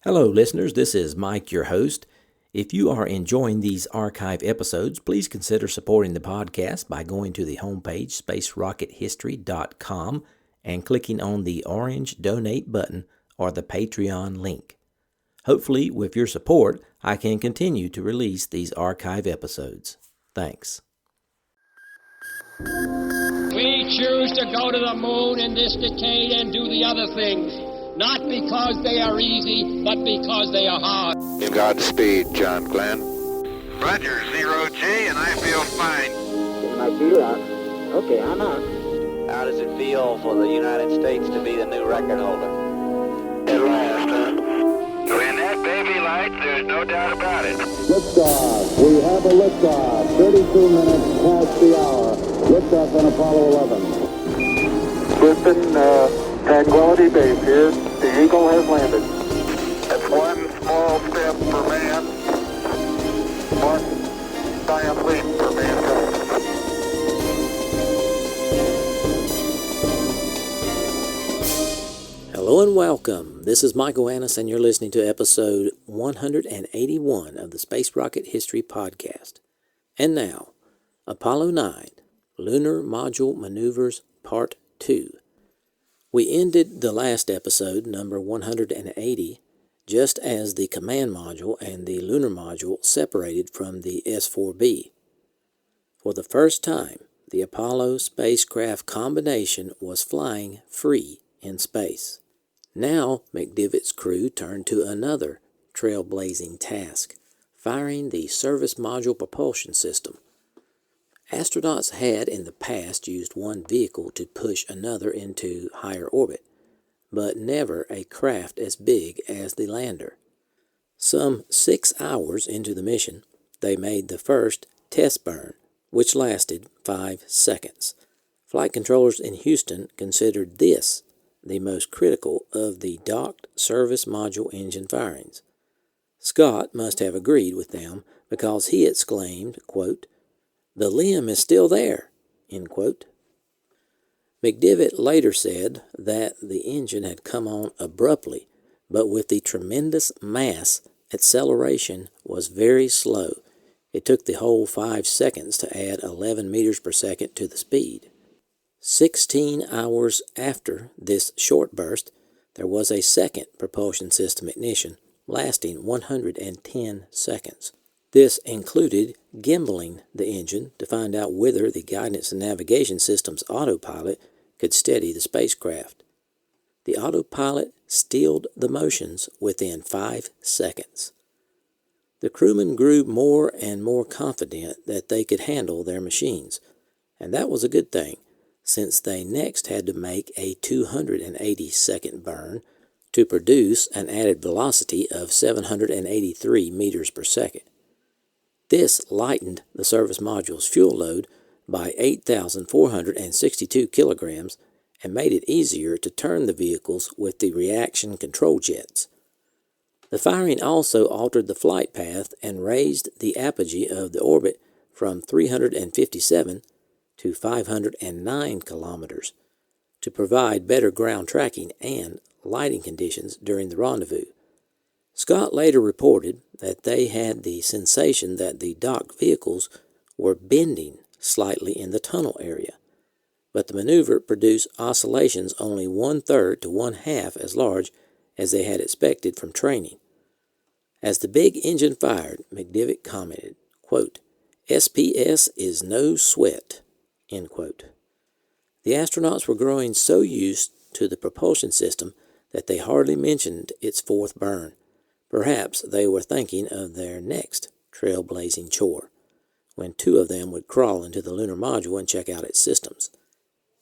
Hello, listeners. This is Mike, your host. If you are enjoying these archive episodes, please consider supporting the podcast by going to the homepage, spacerockethistory.com, and clicking on the orange donate button or the Patreon link. Hopefully, with your support, I can continue to release these archive episodes. Thanks. We choose to go to the moon in this decade and do the other things, not because they are easy, but because they are hard. Godspeed, John Glenn. Roger, 0G, and I feel fine. Can I feel out? Okay, I'm out. How does it feel for the United States to be the new record holder? At last, huh? When that baby lights, there's no doubt about it. Liftoff. We have a liftoff. 32 minutes past the hour. Liftoff on Apollo 11. Houston, Tranquility Base here. The Eagle has landed. That's one small step for man, one giant leap for mankind. Hello and welcome. This is Michael Annis, and you're listening to episode 181 of the Space Rocket History Podcast. And now, Apollo 9, Lunar Module Maneuvers Part 2. We ended the last episode, number 180, just as the command module and the lunar module separated from the S-4B. For the first time, the Apollo spacecraft combination was flying free in space. Now, McDivitt's crew turned to another trailblazing task, firing the service module propulsion system. Astronauts had in the past used one vehicle to push another into higher orbit, but never a craft as big as the lander. Some 6 hours into the mission, they made the first test burn, which lasted 5 seconds. Flight controllers in Houston considered this the most critical of the docked service module engine firings. Scott must have agreed with them because he exclaimed, quote, "The limb is still there," end quote. McDivitt later said that the engine had come on abruptly, but with the tremendous mass, acceleration was very slow. It took the whole 5 seconds to add 11 meters per second to the speed. 16 hours after this short burst, there was a second propulsion system ignition, lasting 110 seconds. This included gimbaling the engine to find out whether the guidance and navigation system's autopilot could steady the spacecraft. The autopilot stilled the motions within 5 seconds. The crewmen grew more and more confident that they could handle their machines, and that was a good thing, since they next had to make a 280-second burn to produce an added velocity of 783 meters per second. This lightened the service module's fuel load by 8,462 kilograms and made it easier to turn the vehicles with the reaction control jets. The firing also altered the flight path and raised the apogee of the orbit from 357 to 509 kilometers to provide better ground tracking and lighting conditions during the rendezvous. Scott later reported that they had the sensation that the docked vehicles were bending slightly in the tunnel area, but the maneuver produced oscillations only 1/3 to 1/2 as large as they had expected from training. As the big engine fired, McDivitt commented, quote, "SPS is no sweat," end quote. The astronauts were growing so used to the propulsion system that they hardly mentioned its fourth burn. Perhaps they were thinking of their next trailblazing chore, when 2 of them would crawl into the lunar module and check out its systems.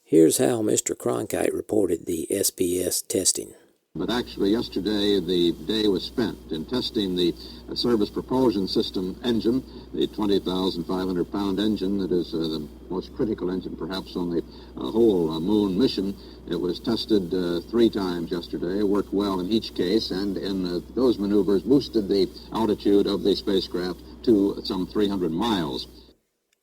Here's how Mr. Cronkite reported the SPS testing. But actually yesterday the day was spent in testing the service propulsion system engine, the 20,500-pound engine that is the most critical engine perhaps on the whole moon mission. It was tested 3 times yesterday, worked well in each case, and in those maneuvers boosted the altitude of the spacecraft to some 300 miles.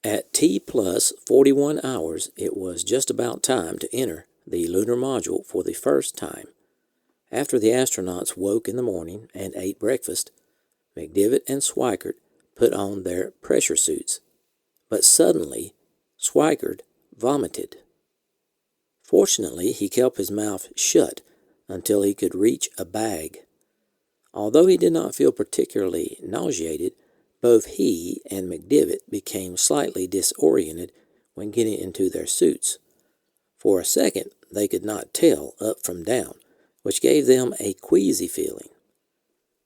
At T plus 41 hours, it was just about time to enter the lunar module for the first time. After the astronauts woke in the morning and ate breakfast, McDivitt and Schweikert put on their pressure suits. But suddenly, Schweikert vomited. Fortunately, he kept his mouth shut until he could reach a bag. Although he did not feel particularly nauseated, both he and McDivitt became slightly disoriented when getting into their suits. For a second, they could not tell up from down, which gave them a queasy feeling.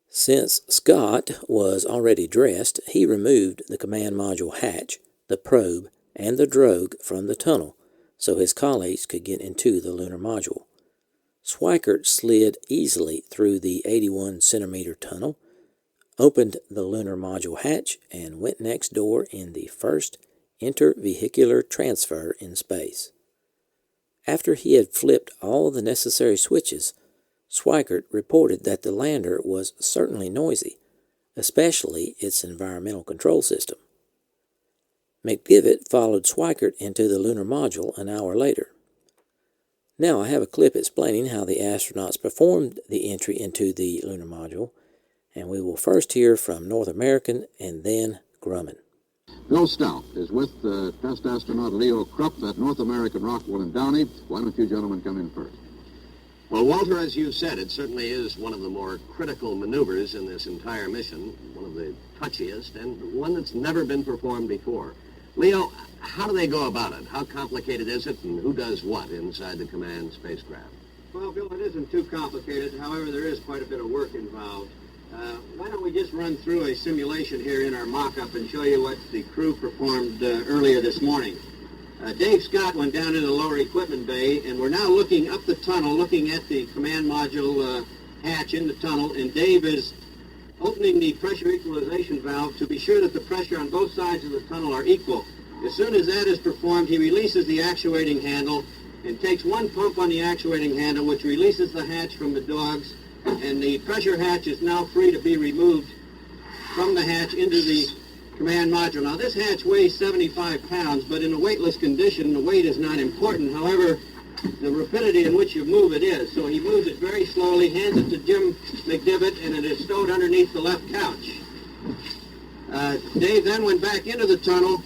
Since Scott was already dressed, he removed the command module hatch, the probe, and the drogue from the tunnel so his colleagues could get into the lunar module. Schweikert slid easily through the 81-centimeter tunnel, opened the lunar module hatch, and went next door in the first intervehicular transfer in space. After he had flipped all the necessary switches, Schweikert reported that the lander was certainly noisy, especially its environmental control system. McDivitt followed Schweikert into the lunar module an hour later. Now I have a clip explaining how the astronauts performed the entry into the lunar module, and we will first hear from North American and then Grumman. Bill Stout is with test astronaut Leo Krupp at North American Rockwell and Downey. Why don't you gentlemen come in first? Well, Walter, as you said, it certainly is one of the more critical maneuvers in this entire mission, one of the touchiest, and one that's never been performed before. Leo, how do they go about it? How complicated is it, and who does what inside the command spacecraft? Well, Bill, it isn't too complicated. However, there is quite a bit of work involved. Why don't we just run through a simulation here in our mock-up and show you what the crew performed earlier this morning. Dave Scott went down into the lower equipment bay, and we're now looking up the tunnel, looking at the command module hatch in the tunnel, and Dave is opening the pressure equalization valve to be sure that the pressure on both sides of the tunnel are equal. As soon as that is performed, he releases the actuating handle and takes one pump on the actuating handle, which releases the hatch from the dogs, and the pressure hatch is now free to be removed from the hatch into the command module. Now, this hatch weighs 75 pounds, but in a weightless condition, the weight is not important. However, the rapidity in which you move it is. So he moves it very slowly, hands it to Jim McDivitt, and it is stowed underneath the left couch. Dave then went back into the tunnel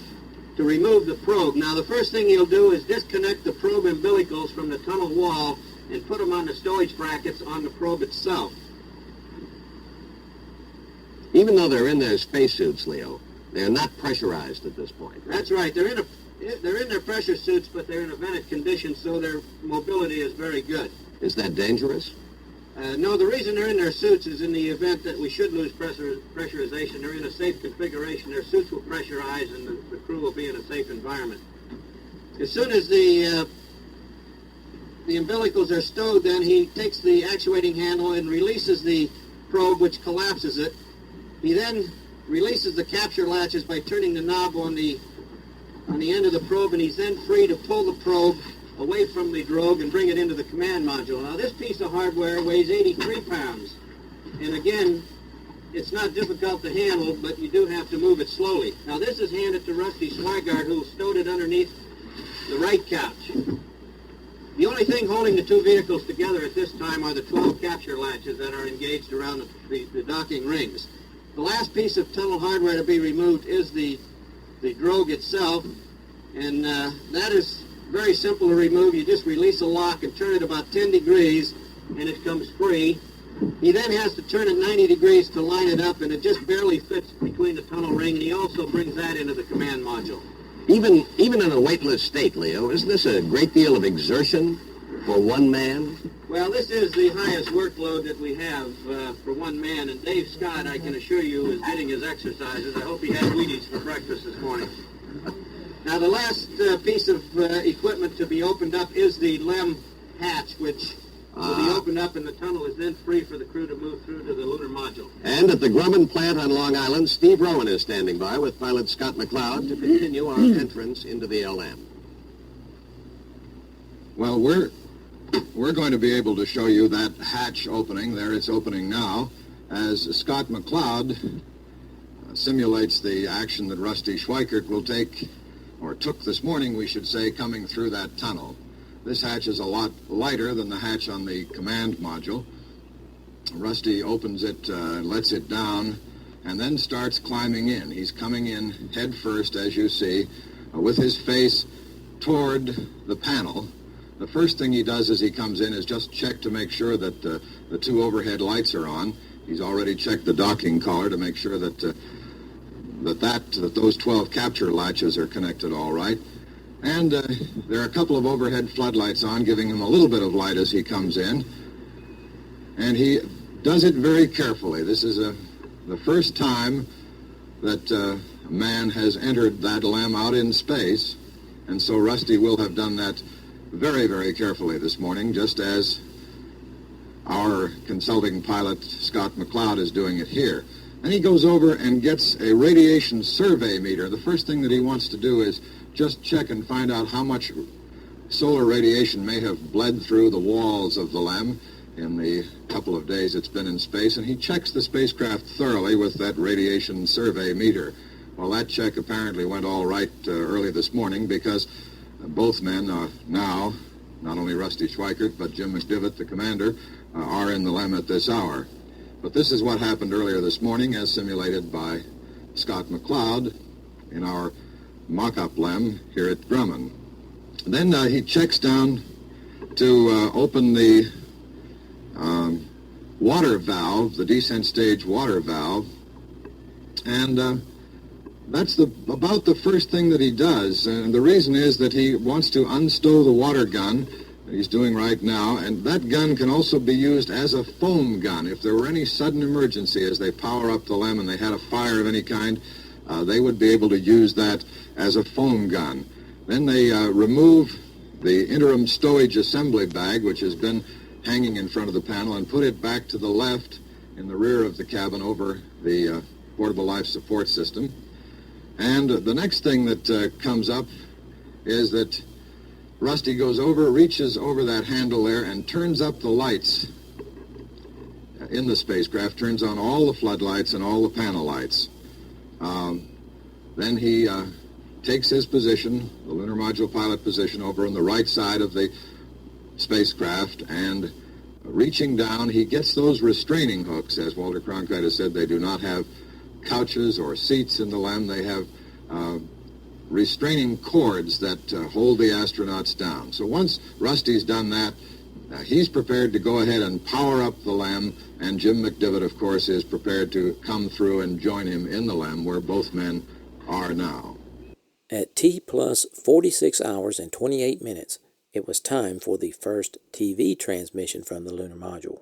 to remove the probe. Now, the first thing he'll do is disconnect the probe umbilicals from the tunnel wall and put them on the stowage brackets on the probe itself. Even though they're in their spacesuits, Leo, they're not pressurized at this point, right? That's right. They're in their pressure suits, but they're in a vented condition, so their mobility is very good. Is that dangerous? No, the reason they're in their suits is in the event that we should lose pressurization. They're in a safe configuration. Their suits will pressurize, and the crew will be in a safe environment. As soon as the umbilicals are stowed, then he takes the actuating handle and releases the probe, which collapses it. He then releases the capture latches by turning the knob on the end of the probe, and he's then free to pull the probe away from the drogue and bring it into the command module. Now, this piece of hardware weighs 83 pounds. And again, it's not difficult to handle, but you do have to move it slowly. Now, this is handed to Rusty Swigart, who stowed it underneath the right couch. The only thing holding the two vehicles together at this time are the 12 capture latches that are engaged around the docking rings. The last piece of tunnel hardware to be removed is the drogue itself, and that is very simple to remove. You just release a lock and turn it about 10 degrees, and it comes free. He then has to turn it 90 degrees to line it up, and it just barely fits between the tunnel ring, and he also brings that into the command module. Even in a weightless state, Leo, isn't this a great deal of exertion for one man? Well, this is the highest workload that we have for one man, and Dave Scott, I can assure you, is getting his exercises. I hope he had Wheaties for breakfast this morning. Now, the last piece of equipment to be opened up is the LEM hatch, which will be opened up, and the tunnel is then free for the crew to move through to the lunar module. And at the Grumman plant on Long Island, Steve Rowan is standing by with pilot Scott McCloud to continue our entrance into the LM. Well, we're going to be able to show you that hatch opening. There it's opening now, as Scott McCloud simulates the action that Rusty Schweikert will take, or took this morning, we should say, coming through that tunnel. This hatch is a lot lighter than the hatch on the command module, Rusty opens it, lets it down, and then starts climbing in. He's coming in head first, as you see, with his face toward the panel. The first thing he does as he comes in is just check to make sure that the two overhead lights are on. He's already checked the docking collar to make sure that those 12 capture latches are connected all right. And there are a couple of overhead floodlights on, giving him a little bit of light as he comes in. And he does it very carefully. This is the first time that a man has entered that LEM out in space, and so Rusty will have done that very, very carefully this morning, just as our consulting pilot, Scott McLeod, is doing it here. And he goes over and gets a radiation survey meter. The first thing that he wants to do is just check and find out how much solar radiation may have bled through the walls of the LEM in the couple of days it's been in space, and he checks the spacecraft thoroughly with that radiation survey meter. Well, that check apparently went all right early this morning, because both men now, not only Rusty Schweikert, but Jim McDivitt, the commander, are in the LEM at this hour. But this is what happened earlier this morning, as simulated by Scott McLeod in our mock-up LEM here at Grumman. Then he checks down to open the water valve, the descent stage water valve, and that's about the first thing that he does. And the reason is that he wants to unstow the water gun that he's doing right now, and that gun can also be used as a foam gun. If there were any sudden emergency as they power up the LEM and they had a fire of any kind, they would be able to use that as a foam gun. Then they remove the interim stowage assembly bag, which has been hanging in front of the panel, and put it back to the left in the rear of the cabin over the portable life support system. And the next thing that comes up is that Rusty goes over, reaches over that handle there, and turns up the lights in the spacecraft, turns on all the floodlights and all the panel lights. Then he takes his position, the lunar module pilot position, over on the right side of the spacecraft, and reaching down, he gets those restraining hooks. As Walter Cronkite has said, they do not have couches or seats in the LEM. They have restraining cords that hold the astronauts down. So once Rusty's done that, he's prepared to go ahead and power up the LEM, and Jim McDivitt, of course, is prepared to come through and join him in the LEM, where both men are now. At T plus 46 hours and 28 minutes, it was time for the first TV transmission from the lunar module.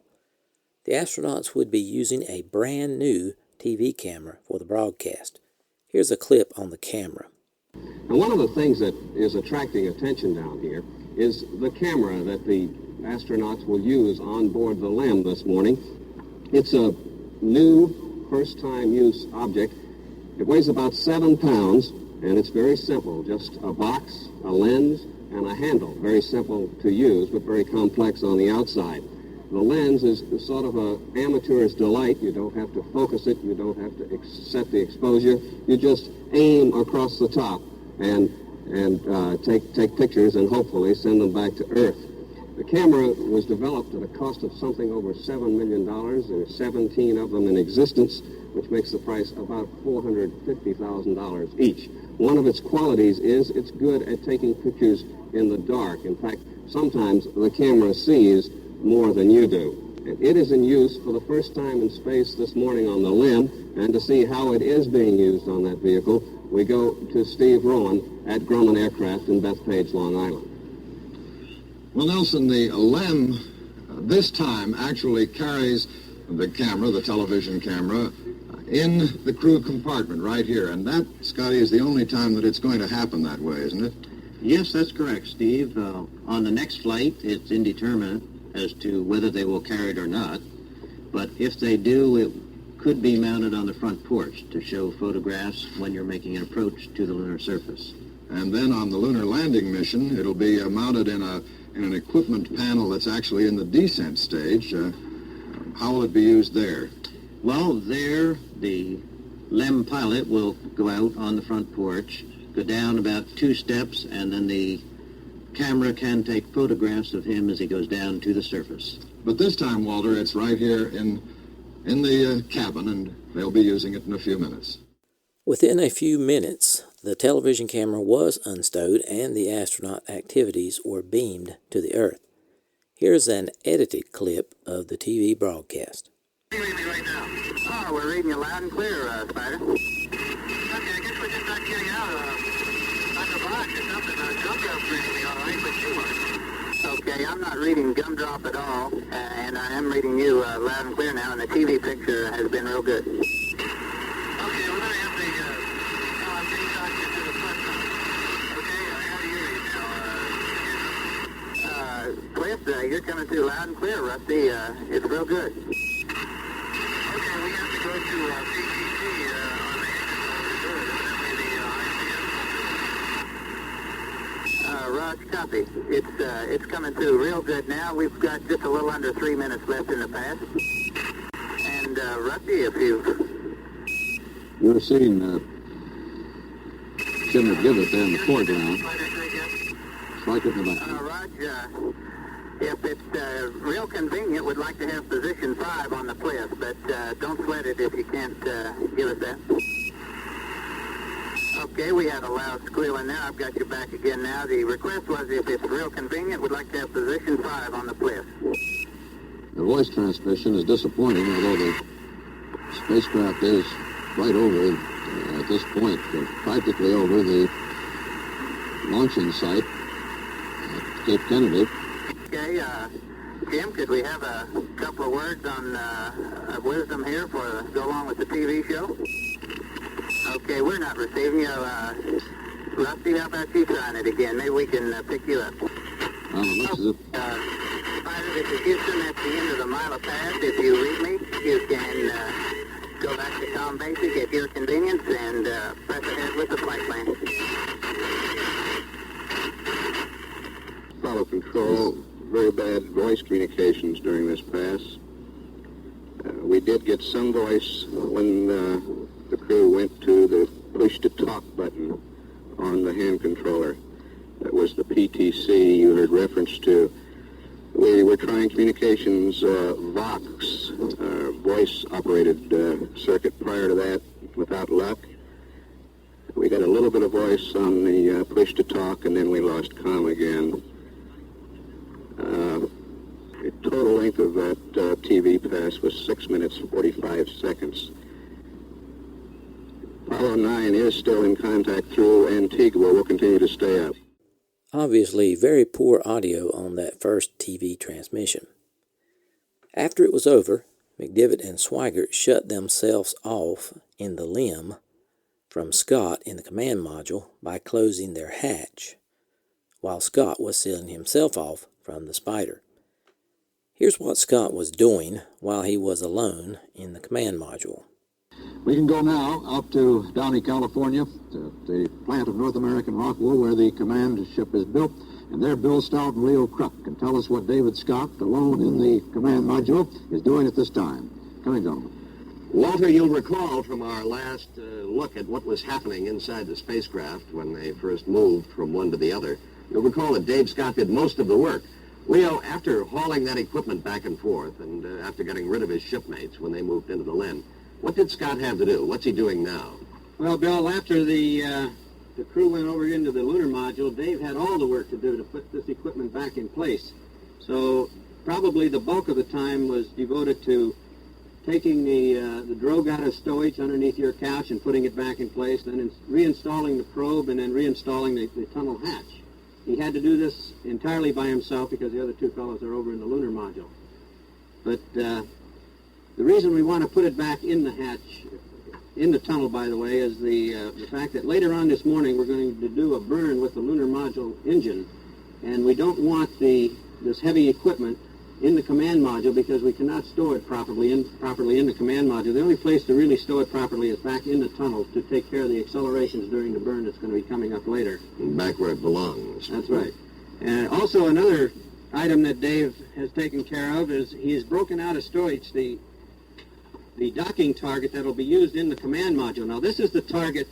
The astronauts would be using a brand new TV camera for the broadcast. Here's a clip on the camera. And one of the things that is attracting attention down here is the camera that the astronauts will use on board the LEM this morning. It's a new, first-time use object. It weighs about 7 pounds, and it's very simple. Just a box, a lens, and a handle. Very simple to use, but very complex on the outside. The lens is sort of an amateur's delight. You don't have to focus it. You don't have to set the exposure. You just aim across the top and take pictures and hopefully send them back to Earth. The camera was developed at a cost of something over $7 million. There are 17 of them in existence, which makes the price about $450,000 each. One of its qualities is it's good at taking pictures in the dark. In fact, sometimes the camera sees more than you do. And it is in use for the first time in space this morning on the LEM, and to see how it is being used on that vehicle, we go to Steve Rowan at Grumman Aircraft in Bethpage, Long Island. Well, Nelson, the LEM this time actually carries the camera, the television camera, in the crew compartment right here. And that, Scotty, is the only time that it's going to happen that way, isn't it? Yes, that's correct, Steve. On the next flight, it's indeterminate as to whether they will carry it or not. But if they do, it could be mounted on the front porch to show photographs when you're making an approach to the lunar surface. And then on the lunar landing mission, it'll be mounted in an equipment panel that's actually in the descent stage. How will it be used there? Well, there, the LEM pilot will go out on the front porch, go down about 2 steps, and then the camera can take photographs of him as he goes down to the surface. But this time, Walter, it's right here in the cabin, and they'll be using it in a few minutes. Within a few minutes, the television camera was unstowed and the astronaut activities were beamed to the Earth. Here's an edited clip of the TV broadcast. What are you reading me right now? Oh, we're reading you loud and clear, Spider. Okay, I guess we're just not getting out on the box or something. Gumdrop's reading me all right, but you weren't. Okay, I'm not reading Gumdrop at all, and I am reading you loud and clear now, and the TV picture has been real good. Okay, well, let me have the, I'm getting talking to the front now. Okay, how do you read now? Cliff, you're coming through loud and clear, Rusty. It's real good. Okay, we have to go to PTC on the Raj, copy. It's coming through real good now. We've got just a little under 3 minutes left in the pass. And Rusty, if You're seeing Jim McDivitt there in the foreground. Strike it in the back. Raj, if it's real convenient, we'd like to have position 5 on the cliff, but don't sweat it if you can't give us that. Okay, we had a loud squealing now. I've got you back again now. The request was if it's real convenient, we'd like to have position 5 on the cliff. The voice transmission is disappointing, although the spacecraft is right over, at this point, practically over the launching site at Cape Kennedy. Okay, Jim, could we have a couple of words on wisdom here for go along with the TV show? Okay, we're not receiving you. Rusty, how about you trying it again? Maybe we can pick you up. This is This is Houston at the end of the Mila Pass. If you read me, you can go back to Tom Basic at your convenience and press ahead with the flight plan. Follow control. Very bad voice communications during this pass. We did get some voice when the crew went to the push-to-talk button on the hand controller. That was the PTC you heard reference to. We were trying communications Vox, voice-operated circuit prior to that, without luck. We got a little bit of voice on the push-to-talk, and then we lost comm again. The total length of that TV pass was 6 minutes, 45 seconds. Apollo 9 is still in contact through Antigua. We'll continue to stay up. Obviously, very poor audio on that first TV transmission. After it was over, McDivitt and Swigert shut themselves off in the limb from Scott in the command module by closing their hatch, while Scott was sealing himself off from the Spider. Here's what Scott was doing while he was alone in the command module. We can go now out to Downey, California, to the plant of North American Rockwool where the command ship is built. And there Bill Stout and Leo Krupp can tell us what David Scott, alone in the command module, is doing at this time. Come in, gentlemen. Walter, you'll recall from our last look at what was happening inside the spacecraft when they first moved from one to the other. You'll recall that Dave Scott did most of the work. Leo, after hauling that equipment back and forth and after getting rid of his shipmates when they moved into the LEM, what did Scott have to do? What's he doing now? Well, Bill, after the crew went over into the lunar module, Dave had all the work to do to put this equipment back in place. So probably the bulk of the time was devoted to taking the drogue out of stowage underneath your couch and putting it back in place, then reinstalling the probe and then reinstalling the tunnel hatch. He had to do this entirely by himself because the other two fellows are over in the lunar module. But the reason we want to put it back in the hatch, in the tunnel, by the way, is the fact that later on this morning we're going to do a burn with the lunar module engine, and we don't want this heavy equipment in the command module because we cannot store it properly in the command module. The only place to really store it properly is back in the tunnel to take care of the accelerations during the burn that's going to be coming up later. Back where it belongs. That's right. And also another item that Dave has taken care of is he has broken out of storage the docking target that will be used in the command module. Now this is the target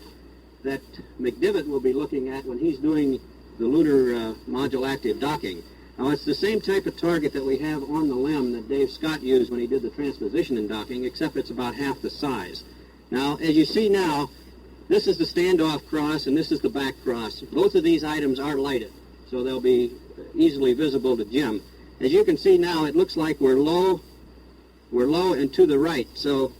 that McDivitt will be looking at when he's doing the lunar module active docking. Now, it's the same type of target that we have on the limb that Dave Scott used when he did the transposition and docking, except it's about half the size. Now, as you see now, this is the standoff cross and this is the back cross. Both of these items are lighted, so they'll be easily visible to Jim. As you can see now, it looks like we're low and to the right, so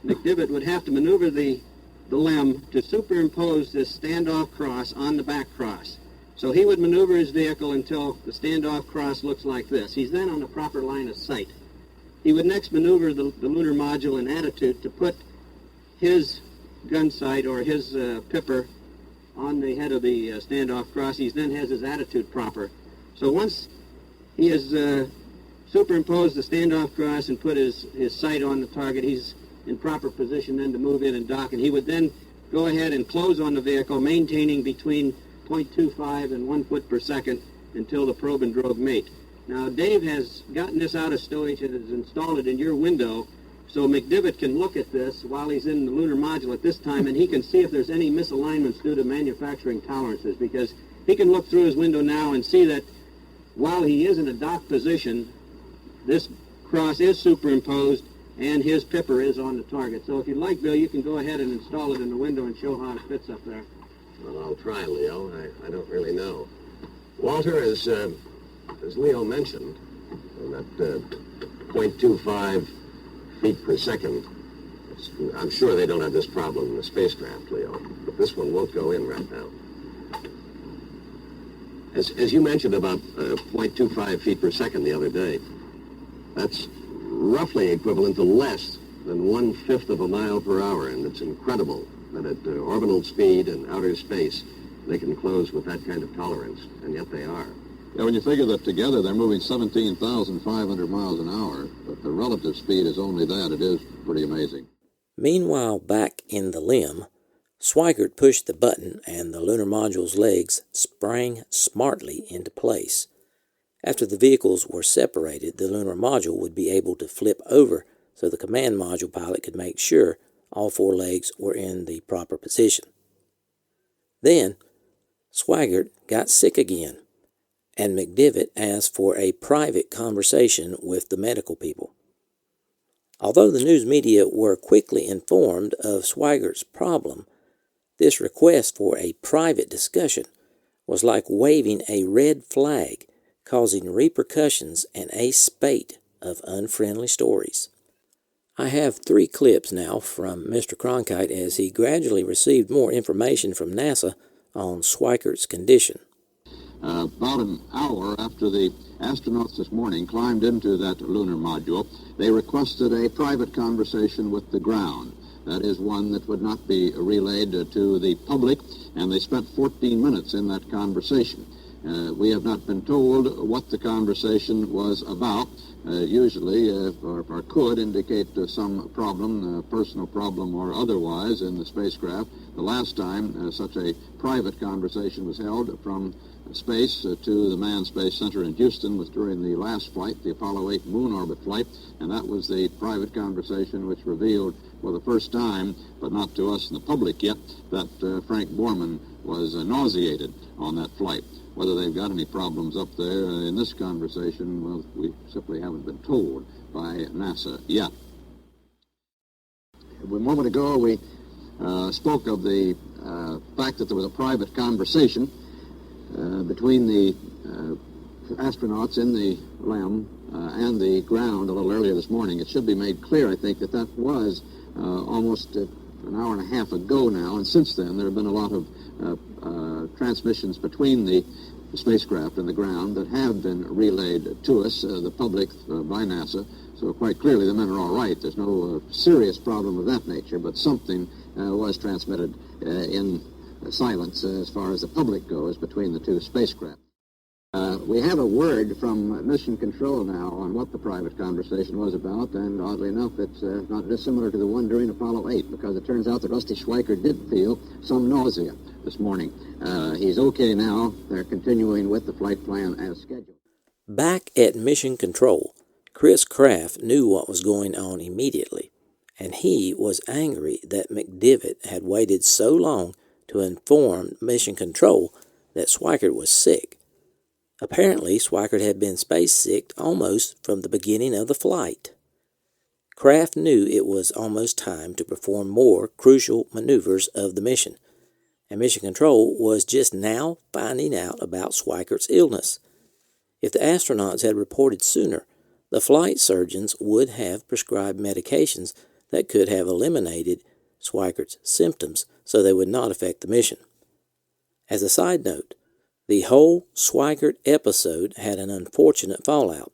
McDivitt would have to maneuver the limb to superimpose this standoff cross on the back cross. So he would maneuver his vehicle until the standoff cross looks like this. He's then on the proper line of sight. He would next maneuver the lunar module in attitude to put his gun sight or his pipper on the head of the standoff cross. He then has his attitude proper. So once he has superimposed the standoff cross and put his sight on the target, he's in proper position then to move in and dock, and he would then go ahead and close on the vehicle, maintaining between 0.25 and 1 foot per second until the probe and drogue mate. Now, Dave has gotten this out of stowage and has installed it in your window, so McDivitt can look at this while he's in the lunar module at this time, and he can see if there's any misalignments due to manufacturing tolerances, because he can look through his window now and see that while he is in a dock position, this cross is superimposed and his pipper is on the target. So if you'd like, Bill, you can go ahead and install it in the window and show how it fits up there. Well, I'll try, Leo. I don't really know. Walter, as Leo mentioned, that 0.25 feet per second, I'm sure they don't have this problem in the spacecraft, Leo, but this one won't go in right now. As you mentioned about 0.25 feet per second the other day, that's roughly equivalent to less than 1/5 of a mile per hour, and it's incredible that at orbital speed and outer space they can close with that kind of tolerance, and yet they are. Yeah, when you figure that together they're moving 17,500 miles an hour, but the relative speed is only that, it is pretty amazing. Meanwhile, back in the limb, Swigert pushed the button and the lunar module's legs sprang smartly into place. After the vehicles were separated, the lunar module would be able to flip over so the command module pilot could make sure all 4 legs were in the proper position. Then, Swigert got sick again, and McDivitt asked for a private conversation with the medical people. Although the news media were quickly informed of Swigert's problem, this request for a private discussion was like waving a red flag, causing repercussions and a spate of unfriendly stories. I have 3 clips now from Mr. Cronkite as he gradually received more information from NASA on Swigert's condition. About an hour after the astronauts this morning climbed into that lunar module, they requested a private conversation with the ground. That is one that would not be relayed to the public, and they spent 14 minutes in that conversation. We have not been told what the conversation was about. Usually, or could indicate some problem, personal problem or otherwise, in the spacecraft. The last time such a private conversation was held from space to the Manned Space Center in Houston was during the last flight, the Apollo 8 moon orbit flight, and that was the private conversation which revealed for the first time, but not to us in the public yet, that Frank Borman was nauseated on that flight. Whether they've got any problems up there in this conversation, well, we simply haven't been told by NASA yet. A moment ago, we spoke of the fact that there was a private conversation between the astronauts in the LEM and the ground a little earlier this morning. It should be made clear, I think, that that was almost an hour and a half ago now, and since then there have been a lot of transmissions between the spacecraft and the ground that have been relayed to us, the public, by NASA. So quite clearly the men are all right. There's no serious problem of that nature, but something was transmitted in silence as far as the public goes between the 2 spacecraft. We have a word from Mission Control now on what the private conversation was about, and oddly enough, it's not dissimilar to the one during Apollo 8, because it turns out that Rusty Schweiker did feel some nausea this morning. He's okay now. They're continuing with the flight plan as scheduled. Back at Mission Control, Chris Kraft knew what was going on immediately, and he was angry that McDivitt had waited so long to inform Mission Control that Schweikert was sick. Apparently, Schweikart had been space sick almost from the beginning of the flight. Kraft knew it was almost time to perform more crucial maneuvers of the mission, and Mission Control was just now finding out about Schweikart's illness. If the astronauts had reported sooner, the flight surgeons would have prescribed medications that could have eliminated Schweikart's symptoms so they would not affect the mission. As a side note, the whole Schweikart episode had an unfortunate fallout.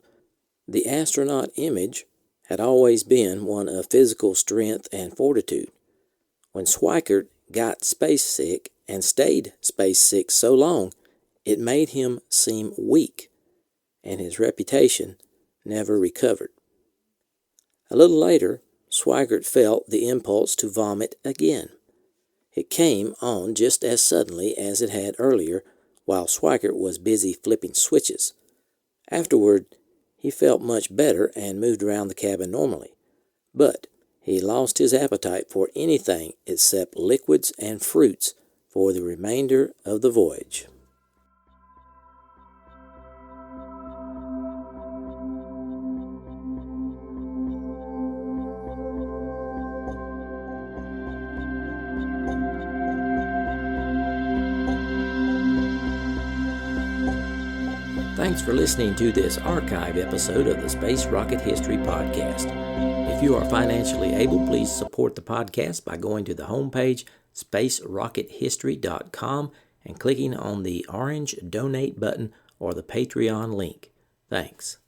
The astronaut image had always been one of physical strength and fortitude. When Schweikart got space sick and stayed space sick so long, it made him seem weak, and his reputation never recovered. A little later, Schweikart felt the impulse to vomit again. It came on just as suddenly as it had earlier, while Schweikart was busy flipping switches. Afterward, he felt much better and moved around the cabin normally, but he lost his appetite for anything except liquids and fruits for the remainder of the voyage. Thanks for listening to this archive episode of the Space Rocket History Podcast. If you are financially able, please support the podcast by going to the homepage, spacerockethistory.com, and clicking on the orange Donate button or the Patreon link. Thanks.